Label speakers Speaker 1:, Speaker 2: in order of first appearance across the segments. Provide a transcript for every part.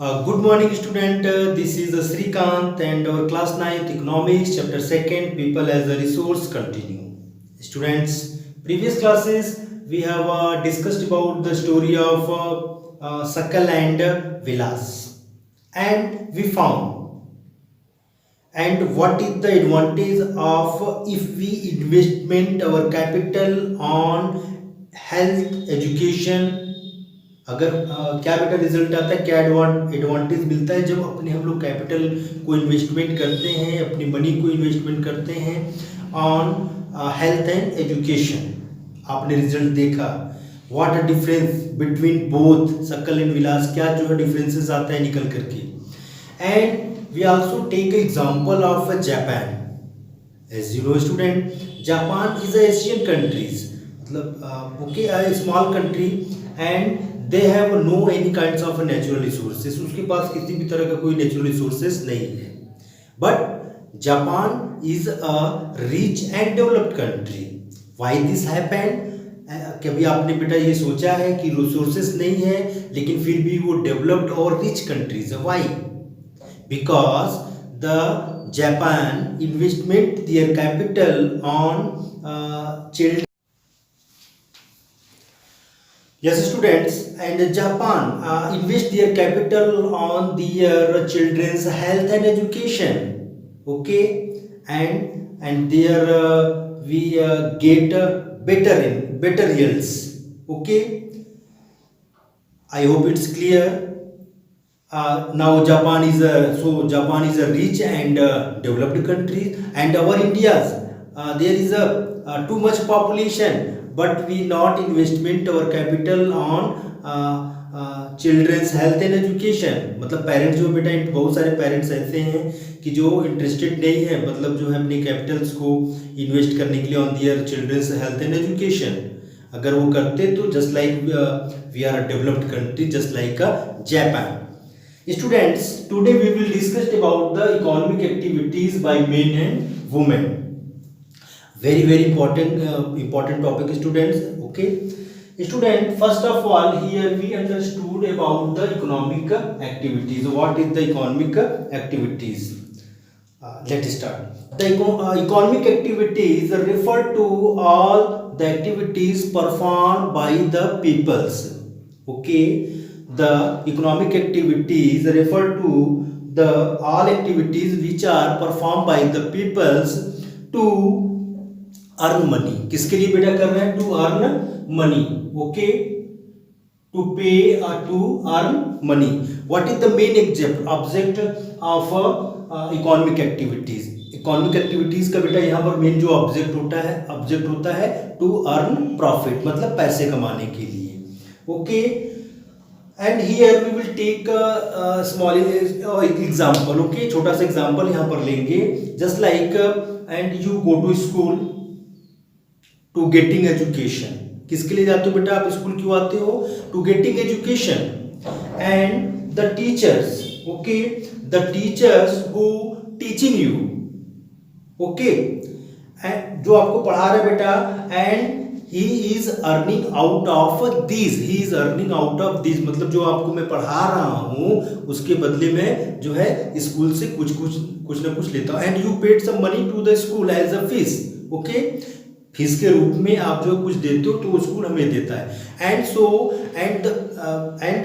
Speaker 1: Good morning, student. This is Srikant and our class 9th economics chapter 2nd people as a resource continue. Students, previous classes we have discussed about the story of Sakal and Vilas, and we found and what is the advantage of if we investment our capital on health education. अगर क्या बेटा result आता है, क्या advantage मिलता है जब अपने हम लोग कैपिटल को इन्वेस्टमेंट करते हैं, अपनी मनी को इन्वेस्टमेंट करते हैं ऑन हेल्थ एंड एजुकेशन. आपने रिजल्ट देखा. What a difference between both Sakal and Vilas, क्या जो है डिफरेंसेस आता है निकल करके. And we also take example of Japan. As you know student, Japan is a Asian countries, मतलब okay a small country and they have no any kinds of natural resources. उसके पास किसी भी तरह का कोई नेचुरल रिसोर्सेज नहीं है. But Japan is a rich and developed country. Why this happened? कभी आपने बेटा ये सोचा है कि रिसोर्सेज नहीं है लेकिन फिर भी वो डेवलप्ड और रिच कंट्रीज है? Why? Because the Japan investment their capital on children. Yes, students, and Japan invest their capital on their children's health and education. Okay, and there we get better yields. Okay, I hope it's clear. Now Japan is a rich and developed country, and our India's there is a too much population, but we not investment our capital on children's health and education. मतलब parents जो बेटा, बहुत सारे parents ऐसे हैं कि जो interested नहीं है, मतलब जो है अपने कैपिटल्स को इन्वेस्ट करने के लिए on their children's health and education. अगर वो करते तो just like we are a developed country, just like Japan. Students, today we will discuss about the economic activities by men and women. Very important topic, students. Okay, student, first of all here we understood about the economic activities. What is the economic activities? Let's start. The economic activities refer to all the activities performed by the peoples. Okay, the economic activities refer to the all activities which are performed by the peoples to earn money. किसके लिए बेटा कर रहे हैं? To earn money. Okay, to pay or to earn money. What is the main object of economic activities? Economic activities का बेटा यहाँ पर मेन जो ऑब्जेक्ट होता है टू अर्न प्रॉफिट, मतलब पैसे कमाने के लिए. Okay, and here we will take small example. Okay, छोटा सा एग्जांपल यहाँ पर लेंगे. Just like and you go to school to getting education. किसके लिए जाते हो बेटा आप स्कूल? क्यों आते हो? To getting education. And the teachers, okay, the teachers who teaching you, okay, जो आपको पढ़ा रहे बेटा, and he is earning out of these. he is earning out of these, मतलब जो आपको मैं पढ़ा रहा हूँ उसके बदले में जो है स्कूल से कुछ ना कुछ लेता हूँ. And you paid some money to the school as a fees. Okay, fees के रूप में आप जो कुछ देते हो तो स्कूल हमें देता है. And so and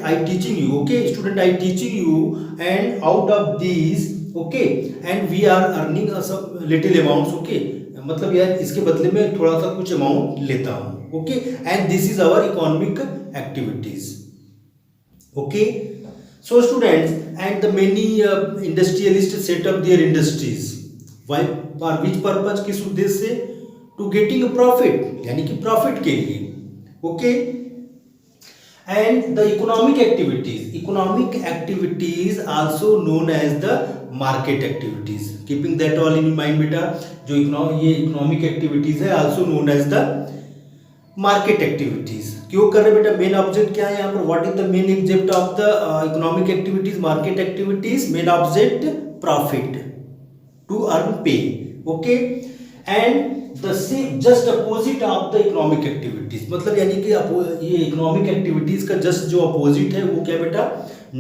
Speaker 1: I teaching you. Okay student, I teaching you and out of these, okay, and we are earning some little amounts. Okay, मतलब यार इसके बदले में थोड़ा सा कुछ अमाउंट लेता हूँ. Okay, and this is our economic activities. Okay, so students, and the many industrialist set up their industries. Why? For which purpose? किस उद्देश्य से? टू गेटिंग अ प्रॉफिट, यानी कि प्रॉफिट के लिए. Okay, and the economic activities also known as the market activities. Keeping that all in mind बेटा, जो ये इकोनॉमिक एक्टिविटीज है also known as the market activities. क्यों कर रहे बेटा? मेन ऑब्जेक्ट क्या है यहाँ पर? What is the main object of the economic activities, market activities? Main object profit, to earn pay. Okay, and the same just opposite of the economic activities, मतलब यानी कि ये इकोनॉमिक एक्टिविटीज का just जो अपोजिट है वो क्या बेटा?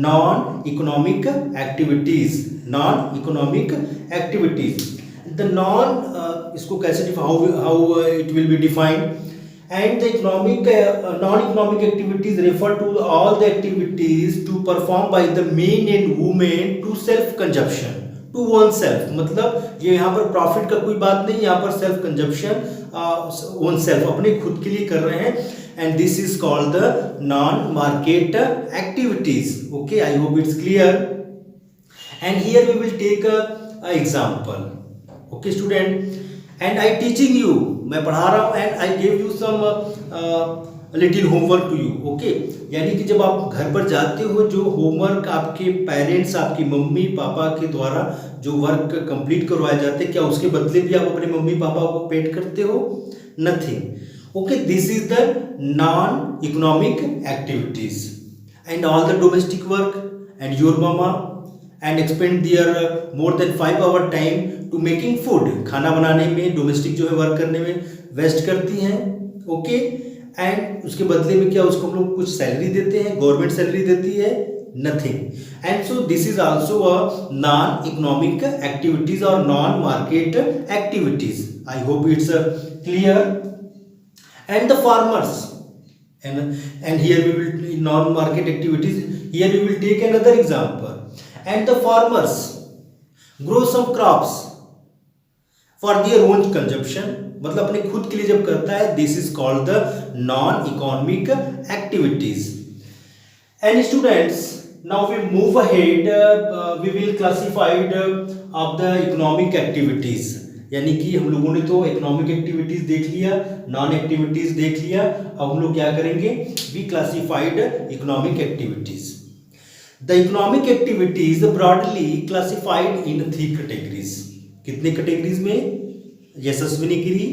Speaker 1: Non economic activities, non economic activities. The non इसको कैसे how it will be defined, and the economic non-economic activities refer to all the activities to perform by the men and women to self consumption, to one's self। मतलब ये यहाँ पर profit का कोई बात नहीं, यहाँ पर सेल्फ कंजप्शन ओन सेल्फ, अपने खुद के लिए कर रहे हैं, and this is called the non market activities. Okay, I hope it's clear, and here we will take a example. Okay student, and I teaching you, मैं पढ़ा रहा हूँ, and I give you some little homework to you. Okay, यानी कि जब आप घर पर जाते हो, जो होमवर्क आपके पेरेंट्स, आपकी मम्मी पापा के द्वारा जो वर्क कंप्लीट करवाए जाते हैं, क्या उसके बदले भी आप अपने मम्मी पापा को पेड करते हो? Nothing. Okay, this is the non economic activities, and all the domestic work and your mama and expend their more than 5 hour time to making food, खाना बनाने में, डोमेस्टिक जो है वर्क करने में वेस्ट करती हैं। ओके, एंड उसके बदले में क्या उसको हम लोग कुछ सैलरी देते हैं, गवर्नमेंट सैलरी देती है? Nothing. And so this is also a non economic activities और non market activities. I hope it's clear. And the farmers, and here we will non market activities, here we will take another example, and the farmers grow some crops for their own consumption, मतलब अपने खुद के लिए जब करता है, this is called the non economic activities। And students, now we move ahead, we will classified of the economic activities, यानी कि हम लोगों ने तो इकोनॉमिक एक्टिविटीज देख लिया, नॉन एक्टिविटीज देख लिया, अब हम लोग क्या करेंगे? We classified economic activities. The economic activities broadly classified in 3 categories. कितने कैटेगरीज में? यशस्विनी गिरी,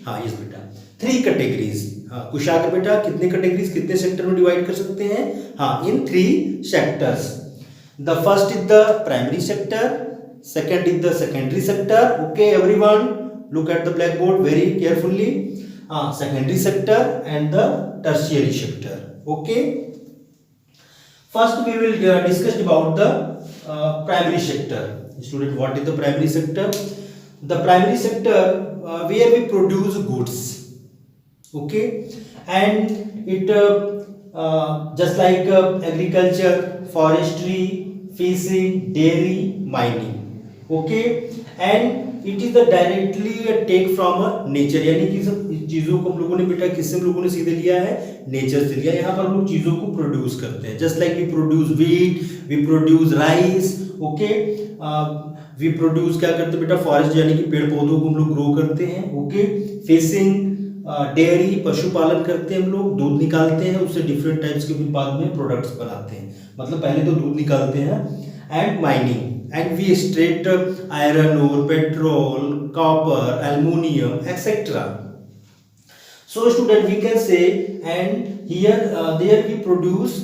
Speaker 1: हाँ यस बेटा, 3 कैटेगरीज। हाँ कुशाग्र बेटा, कितने कैटेगरीज, कितने सेक्टर में डिवाइड कर सकते हैं? हाँ, इन 3 sectors. The first is the primary sector, second is the secondary sector। okay everyone, look at the blackboard very carefully। secondary sector and the tertiary sector। okay, first we will discuss about the primary sector। student, what is the primary sector? The primary sector where we produce goods। okay, and it just like agriculture, forestry, fishing, dairy, mining। Okay, and it is the directly take from nature, यानी कि सब चीजों को हम लोगों ने बेटा किससे हम लोगों ने सीधे लिया है? नेचर से लिया। यहाँ पर हम लोग चीजों को प्रोड्यूस करते हैं, just like we produce wheat, we produce rice. Okay, we produce क्या करते हैं बेटा? फॉरेस्ट, यानी कि पेड़ पौधों को हम लोग ग्रो करते हैं। ओके, फिशिंग, डेयरी, पशुपालन करते हैं हम लोग, दूध निकालते हैं, उससे डिफरेंट टाइप्स के बाद में प्रोडक्ट्स बनाते हैं, मतलब पहले तो दूध निकालते हैं। And mining, and we extract iron ore, petrol, copper, aluminum, etc. So student, we can say, and here there we produce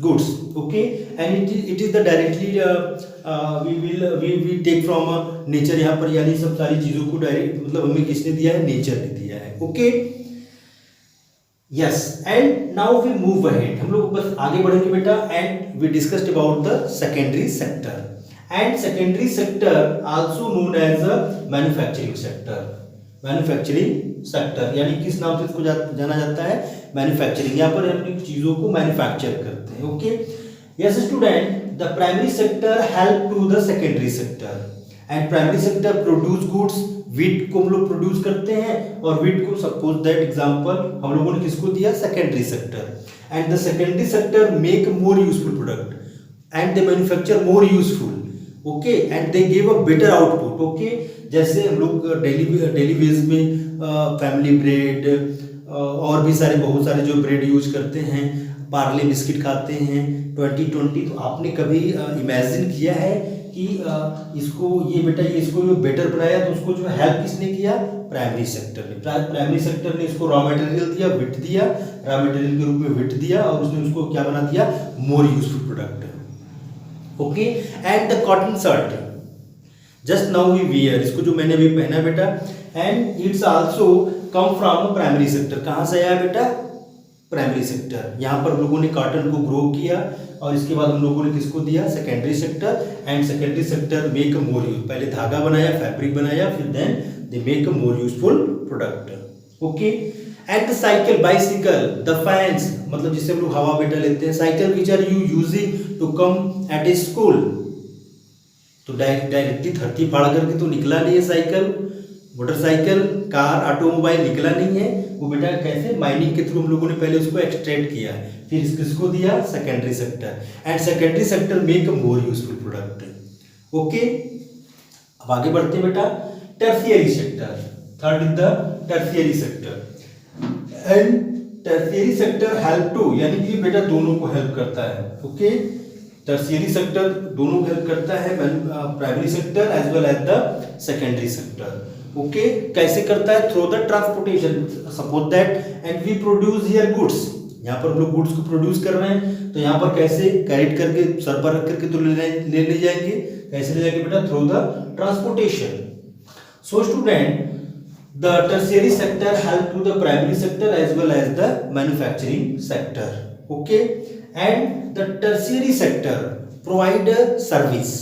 Speaker 1: goods। okay, and it is the directly we take from nature। यहाँ पर यानी सब सारी चीजों को direct, मतलब हमें किसने दिया है? नेचर ने दिया है। okay, yes, and now we move ahead, हम लोग बस आगे बढ़ेंगे बेटा, and we discussed about the secondary sector। and secondary sector also known as a manufacturing sector। manufacturing sector यानी किस नाम से इसको जाना जाता है? मैन्युफैक्चरिंग। यहाँ पर हम चीजों को मैन्युफैक्चर करते हैं। Okay, yes student, the primary sector help to the secondary sector, and primary sector produce goods. Wheat को हम लोग प्रोड्यूस करते हैं, और वीट को सपोज दैट एग्जांपल हम लोगों ने किसको दिया? Secondary sector. And the secondary sector make more useful product and they manufacture more useful. Okay, and they give a better output. Okay, जैसे हम लोग डेली बेस में फैमिली ब्रेड और भी सारे बहुत सारे जो ब्रेड यूज करते हैं, पार्ले बिस्किट खाते हैं 2020। तो आपने कभी इमेजिन किया है कि इसको ये बेटा ये इसको जो बेटर बनाया, तो उसको जो हेल्प किसने किया? प्राइमरी सेक्टर ने। प्राइमरी सेक्टर ने इसको रॉ मटेरियल दिया, विट दिया, रॉ मटेरियल के रूप में विट दिया, और उसने उसको क्या बना दिया? More useful product. Okay, and the cotton shirt just now we wear, इसको जो मैंने अभी पहना बेटा, and it's also come from primary sector. कहाँ से आया बेटा? Primary sector. यहाँ पर हम लोगों ने कॉटन को ग्रो किया और इसके बाद हम लोगों ने किसको दिया, secondary sector. And secondary sector make more use, पहले धागा बनाया, फैब्रिक बनाया, फिर then they make more useful product. Okay. And the cycle, bicycle, the fans, मतलब जिससे हम लोग हवा बेटा लेते हैं, cycle which are you using to come at a school. तो डायरेक्टली धरती फाड़ करके तो निकला नहीं है साइकिल, मोटरसाइकिल, कार, ऑटोमोबाइल निकला नहीं है, वो बेटा कैसे, माइनिंग के थ्रू हम लोगों ने पहले उसको एक्सट्रैक्ट किया, फिर किसको दिया, secondary sector. And secondary sector make more useful product. Okay, अब आगे बढ़ते हैं बेटा, tertiary sector. Third is the tertiary sector. And tertiary sector help to, यानी कि बेटा दोनों को हेल्प करता है। ओके, टर्शियरी सेक्टर दोनों को हेल्प करता है, primary sector as well as the secondary sector. Okay, कैसे करता है, through the transportation, suppose that and we produce here goods, यहाँ पर हम लोग गुड्स को प्रोड्यूस कर रहे हैं, तो यहाँ पर कैसे कैरेट करके सर पर रख करके तो ले जाएंगे, कैसे ले जाएंगे बेटा, through the transportation. So student, the tertiary sector help to the primary sector as well as the manufacturing sector. Okay, and the tertiary sector provide service,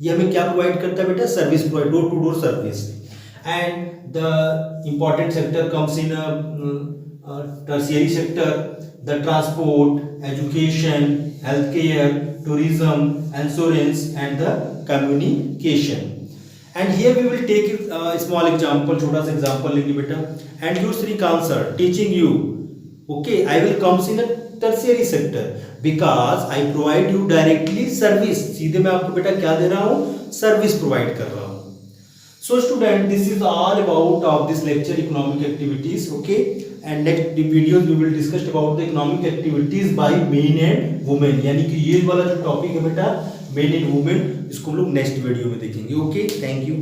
Speaker 1: ये हमें क्या प्रोवाइड करता है बेटा, service provide, door to door service. And the important sector comes in tertiary sector, the transport, education, healthcare, tourism, insurance, and the communication. And here we will take a small example, छोटा सा example लेंगे बेटा। And your Sri answer teaching you, okay, I will comes in a tertiary sector because I provide you directly service, सीधे मैं आपको बेटा क्या दे रहा हूँ, सर्विस प्रोवाइड कर रहा हूँ। So student, this is all about of this lecture, economic activities. Okay, and next videos we will discuss about the economic activities by men and women, यानी कि ये वाला जो टॉपिक है बेटा, men and women, इसको हम लोग नेक्स्ट वीडियो में देखेंगे। Okay, thank you.